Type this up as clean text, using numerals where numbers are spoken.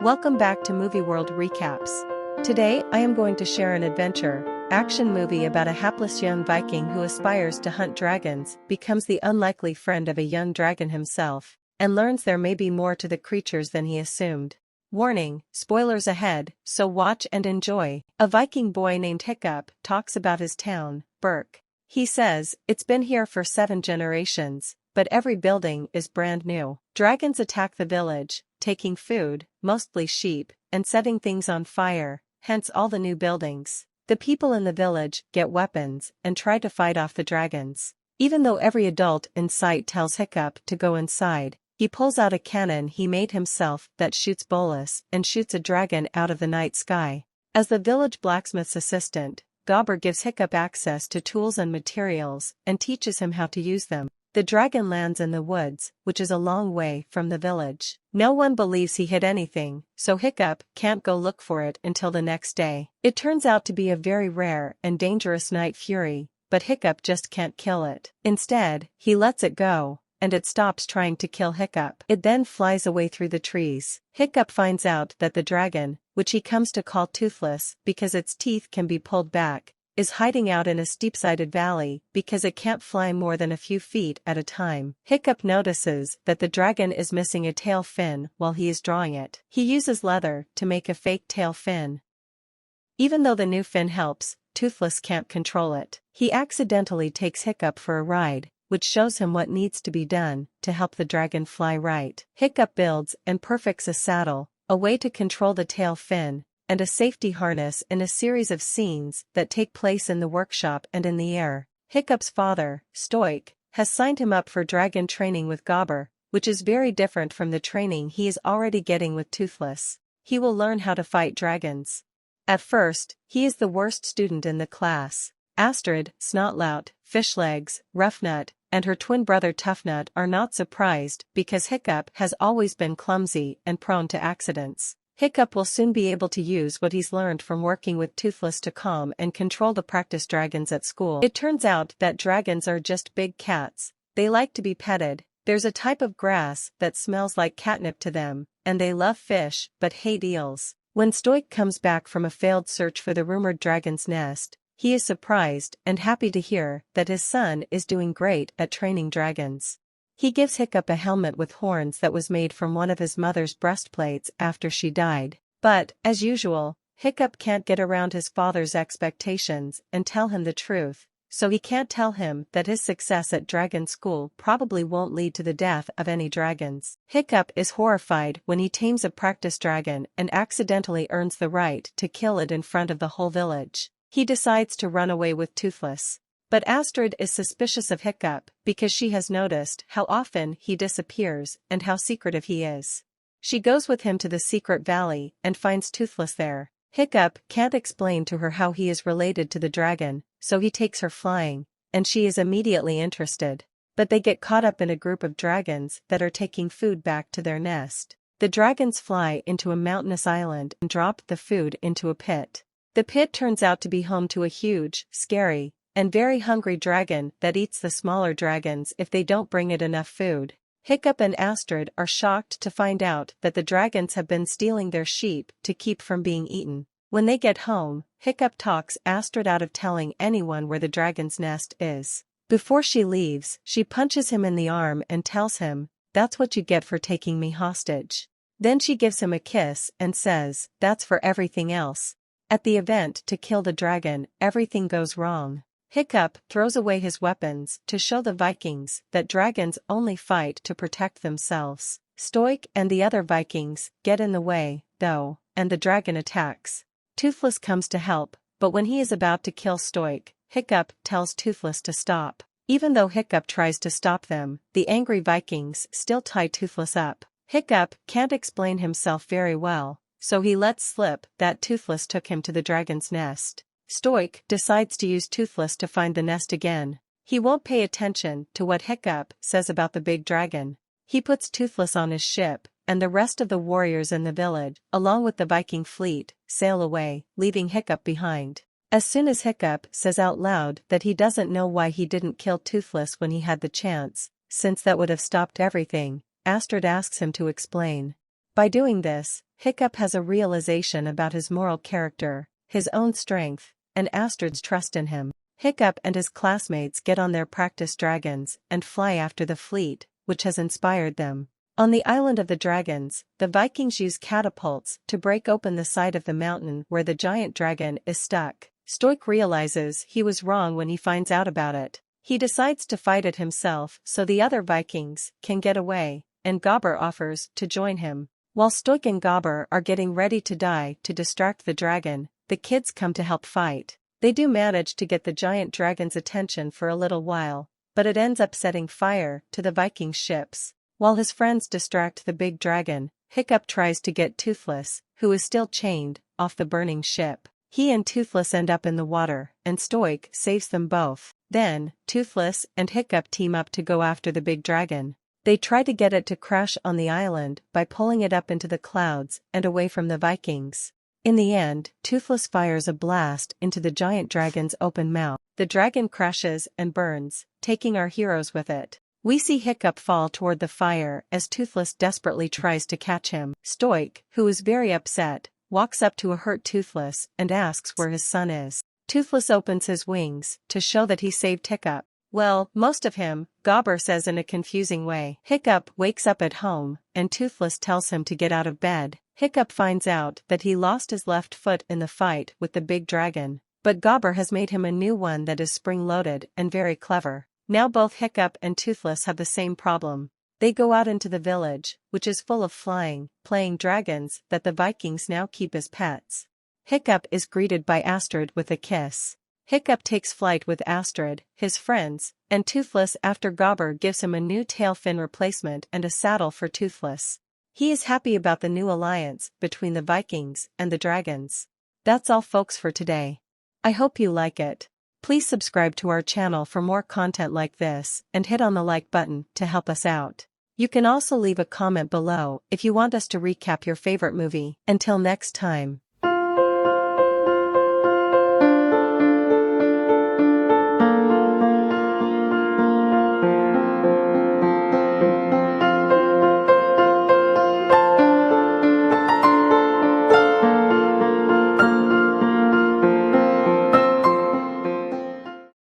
Welcome back to Movieworld Recaps. Today I am going to share an adventure, action movie about a hapless young Viking who aspires to hunt dragons, becomes the unlikely friend of a young dragon himself, and learns there may be more to the creatures than he assumed. Warning, spoilers ahead, so watch and enjoy. A Viking boy named Hiccup talks about his town, Berk. He says, "It's been here for 7 generations, but every building is brand new. Dragons attack the village, taking food, mostly sheep, and setting things on fire, hence all the new buildings. The people in the village get weapons and try to fight off the dragons. Even though every adult in sight tells Hiccup to go inside, he pulls out a cannon he made himself that shoots bullets and shoots a dragon out of the night sky. As the village blacksmith's assistant, Gobber gives Hiccup access to tools and materials and teaches him how to use them. The dragon lands in the woods, which is a long way from the village. No one believes he hit anything, so Hiccup can't go look for it until the next day. It turns out to be a very rare and dangerous night fury, but Hiccup just can't kill it. Instead, he lets it go, and it stops trying to kill Hiccup. It then flies away through the trees. Hiccup finds out that the dragon, which he comes to call Toothless because its teeth can be pulled back, is hiding out in a steep-sided valley because it can't fly more than a few feet at a time. Hiccup notices that the dragon is missing a tail fin while he is drawing it. He uses leather to make a fake tail fin. Even though the new fin helps, Toothless can't control it. He accidentally takes Hiccup for a ride, which shows him what needs to be done to help the dragon fly right. Hiccup builds and perfects a saddle, a way to control the tail fin, and a safety harness in a series of scenes that take place in the workshop and in the air. Hiccup's father, Stoic, has signed him up for dragon training with Gobber, which is very different from the training he is already getting with Toothless. He will learn how to fight dragons. At first, he is the worst student in the class. Astrid, Snotlout, Fishlegs, Roughnut, and her twin brother Toughnut are not surprised because Hiccup has always been clumsy and prone to accidents. Hiccup will soon be able to use what he's learned from working with Toothless to calm and control the practice dragons at school. It turns out that dragons are just big cats. They like to be petted. There's a type of grass that smells like catnip to them, and they love fish but hate eels. When Stoic comes back from a failed search for the rumored dragon's nest, he is surprised and happy to hear that his son is doing great at training dragons. He gives Hiccup a helmet with horns that was made from one of his mother's breastplates after she died. But, as usual, Hiccup can't get around his father's expectations and tell him the truth, so he can't tell him that his success at dragon school probably won't lead to the death of any dragons. Hiccup is horrified when he tames a practice dragon and accidentally earns the right to kill it in front of the whole village. He decides to run away with Toothless. But Astrid is suspicious of Hiccup because she has noticed how often he disappears and how secretive he is. She goes with him to the secret valley and finds Toothless there. Hiccup can't explain to her how he is related to the dragon, so he takes her flying, and she is immediately interested. But they get caught up in a group of dragons that are taking food back to their nest. The dragons fly into a mountainous island and drop the food into a pit. The pit turns out to be home to a huge, scary, and very hungry dragon that eats the smaller dragons if they don't bring it enough food. Hiccup and Astrid are shocked to find out that the dragons have been stealing their sheep to keep from being eaten. When they get home, Hiccup talks Astrid out of telling anyone where the dragon's nest is. Before she leaves, she punches him in the arm and tells him, "That's what you get for taking me hostage." Then she gives him a kiss and says, "That's for everything else." At the event to kill the dragon, everything goes wrong. Hiccup throws away his weapons to show the Vikings that dragons only fight to protect themselves. Stoic and the other Vikings get in the way, though, and the dragon attacks. Toothless comes to help, but when he is about to kill Stoic, Hiccup tells Toothless to stop. Even though Hiccup tries to stop them, the angry Vikings still tie Toothless up. Hiccup can't explain himself very well, so he lets slip that Toothless took him to the dragon's nest. Stoic decides to use Toothless to find the nest again. He won't pay attention to what Hiccup says about the big dragon. He puts Toothless on his ship, and the rest of the warriors in the village, along with the Viking fleet, sail away, leaving Hiccup behind. As soon as Hiccup says out loud that he doesn't know why he didn't kill Toothless when he had the chance, since that would have stopped everything, Astrid asks him to explain. By doing this, Hiccup has a realization about his moral character, his own strength, and Astrid's trust in him. Hiccup and his classmates get on their practice dragons and fly after the fleet, which has inspired them. On the island of the dragons, the Vikings use catapults to break open the side of the mountain where the giant dragon is stuck. Stoik realizes he was wrong when he finds out about it. He decides to fight it himself so the other Vikings can get away, and Gobber offers to join him. While Stoik and Gobber are getting ready to die to distract the dragon, the kids come to help fight. They do manage to get the giant dragon's attention for a little while, but it ends up setting fire to the Viking ships. While his friends distract the big dragon, Hiccup tries to get Toothless, who is still chained, off the burning ship. He and Toothless end up in the water, and Stoik saves them both. Then, Toothless and Hiccup team up to go after the big dragon. They try to get it to crash on the island by pulling it up into the clouds and away from the Vikings. In the end, Toothless fires a blast into the giant dragon's open mouth. The dragon crashes and burns, taking our heroes with it. We see Hiccup fall toward the fire as Toothless desperately tries to catch him. Stoik, who is very upset, walks up to a hurt Toothless and asks where his son is. Toothless opens his wings to show that he saved Hiccup. Well, most of him, Gobber says in a confusing way. Hiccup wakes up at home, and Toothless tells him to get out of bed. Hiccup finds out that he lost his left foot in the fight with the big dragon, but Gobber has made him a new one that is spring-loaded and very clever. Now both Hiccup and Toothless have the same problem. They go out into the village, which is full of playing dragons that the Vikings now keep as pets. Hiccup is greeted by Astrid with a kiss. Hiccup takes flight with Astrid, his friends, and Toothless after Gobber gives him a new tail fin replacement and a saddle for Toothless. He is happy about the new alliance between the Vikings and the dragons. That's all folks for today. I hope you like it. Please subscribe to our channel for more content like this and hit on the like button to help us out. You can also leave a comment below if you want us to recap your favorite movie. Until next time.